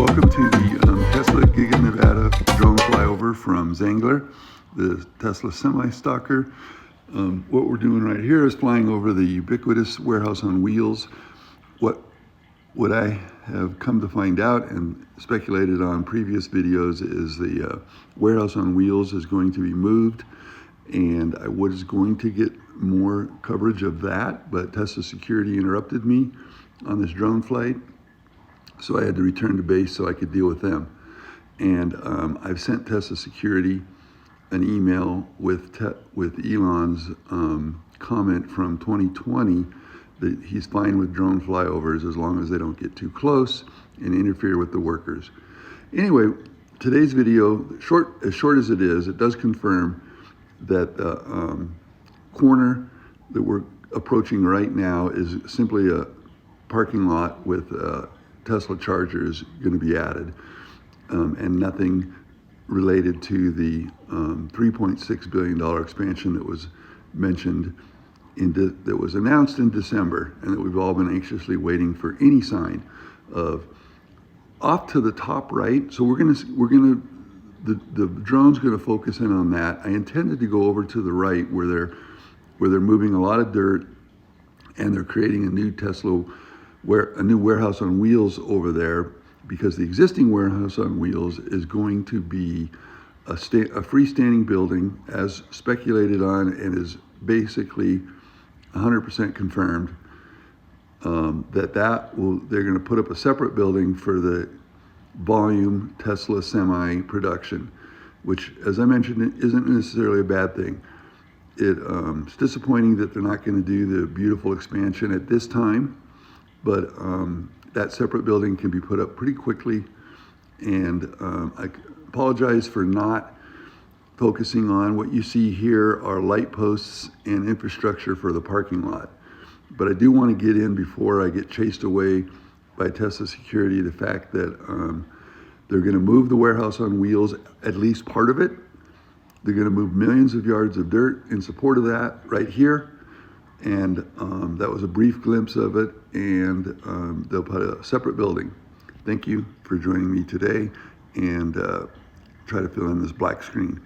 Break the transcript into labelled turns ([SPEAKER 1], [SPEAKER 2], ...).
[SPEAKER 1] Welcome to the Tesla Giga NV drone flyover from Zangler, the Tesla semi-stalker. What we're doing right here is flying over the ubiquitous warehouse on wheels. What I have come to find out and speculated on previous videos is the warehouse on wheels is going to be moved, and I was going to get more coverage of that, but Tesla security interrupted me on this drone flight. So I had to return to base so I could deal with them. And I've sent Tesla Security an email with Elon's comment from 2020 that he's fine with drone flyovers as long as they don't get too close and interfere with the workers. Anyway, today's video, as short as it is, it does confirm that the corner that we're approaching right now is simply a parking lot with Tesla chargers going to be added, and nothing related to the $3.6 billion expansion that was mentioned, that was announced in December, and that we've all been anxiously waiting for any sign of. Off to the top right, so the drone's going to focus in on that. I intended to go over to the right where they're moving a lot of dirt, and they're creating a new warehouse on wheels over there, because the existing warehouse on wheels is going to be a freestanding building, as speculated on, and is basically 100% confirmed they're going to put up a separate building for the volume Tesla semi production, which, as I mentioned, isn't necessarily a bad thing. It's disappointing that they're not going to do the beautiful expansion at this time, but that separate building can be put up pretty quickly. And I apologize for not focusing on what you see here are light posts and infrastructure for the parking lot. But I do want to get in before I get chased away by Tesla security, the fact that they're going to move the warehouse on wheels, at least part of it. They're going to move millions of yards of dirt in support of that right here. And that was a brief glimpse of it, and they'll put a separate building. Thank you for joining me today, and try to fill in this black screen.